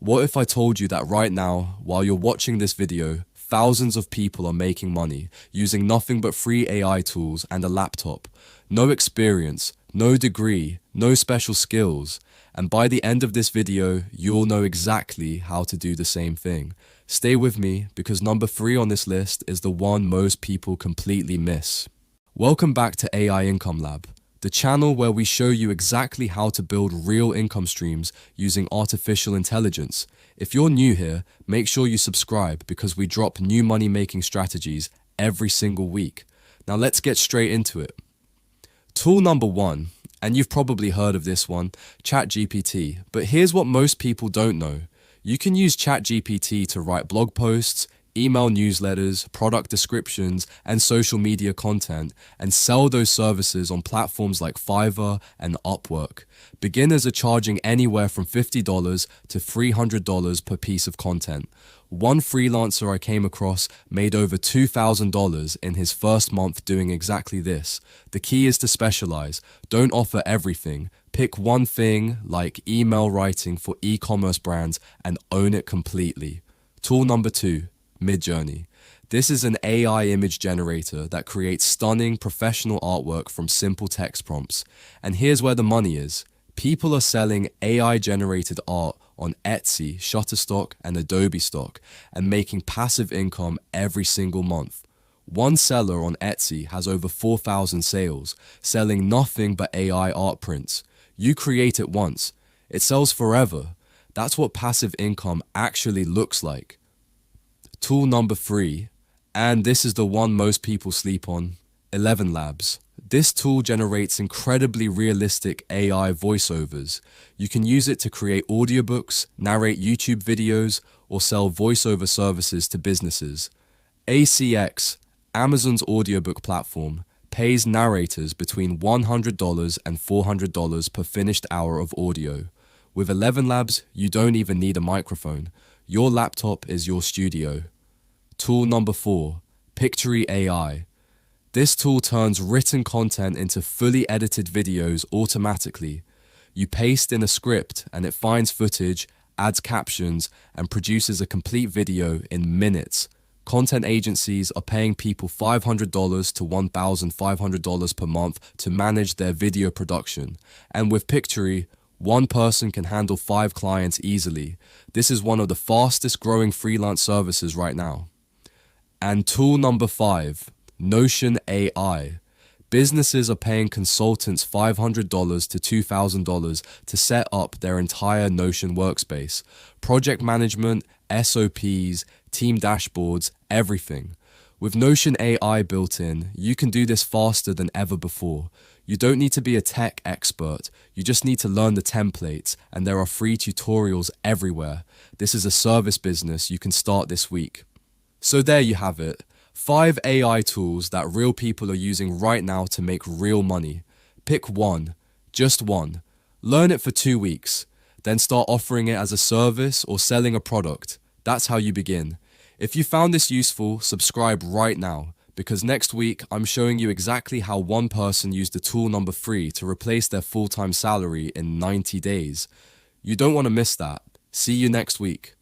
What if I told you that right now, while you're watching this video, thousands of people are making money using nothing but free AI tools and a laptop? No experience, no degree, no special skills. And by the end of this video, you'll know exactly how to do the same thing. Stay with me because number 3 on this list is the one most people completely miss. Welcome back to AI Income Lab, the channel where we show you exactly how to build real income streams using artificial intelligence. If you're new here, make sure you subscribe because we drop new money-making strategies every single week. Now let's get straight into it. Tool number 1, and you've probably heard of this one, ChatGPT, but here's what most people don't know. You can use ChatGPT to write blog posts, email newsletters, product descriptions, and social media content, and sell those services on platforms like Fiverr and Upwork. Beginners are charging anywhere from $50 to $300 per piece of content. One freelancer I came across made over $2,000 in his first month doing exactly this. The key is to specialize. Don't offer everything. Pick one thing, like email writing for e-commerce brands, and own it completely. Tool number 2. MidJourney. This is an AI image generator that creates stunning professional artwork from simple text prompts. And here's where the money is. People are selling AI-generated art on Etsy, Shutterstock, and Adobe Stock and making passive income every single month. One seller on Etsy has over 4,000 sales, selling nothing but AI art prints. You create it once. It sells forever. That's what passive income actually looks like. Tool number 3, and this is the one most people sleep on, ElevenLabs. This tool generates incredibly realistic AI voiceovers. You can use it to create audiobooks, narrate YouTube videos, or sell voiceover services to businesses. ACX, Amazon's audiobook platform, pays narrators between $100 and $400 per finished hour of audio. With ElevenLabs, you don't even need a microphone. Your laptop is your studio. Tool number 4, Pictory AI. This tool turns written content into fully edited videos automatically. You paste in a script and it finds footage, adds captions, and produces a complete video in minutes. Content agencies are paying people $500 to $1,500 per month to manage their video production. And with Pictory, one person can handle 5 clients easily. This is one of the fastest growing freelance services right now. And tool number 5, Notion AI. Businesses are paying consultants $500 to $2,000 to set up their entire Notion workspace. Project management, SOPs, team dashboards, everything. With Notion AI built in, you can do this faster than ever before. You don't need to be a tech expert, you just need to learn the templates, and there are free tutorials everywhere. This is a service business you can start this week. So there you have it, 5 AI tools that real people are using right now to make real money. Pick one, just one. Learn it for 2 weeks, then start offering it as a service or selling a product. That's how you begin. If you found this useful, subscribe right now, because next week I'm showing you exactly how one person used the tool number 3 to replace their full-time salary in 90 days. You don't want to miss that. See you next week.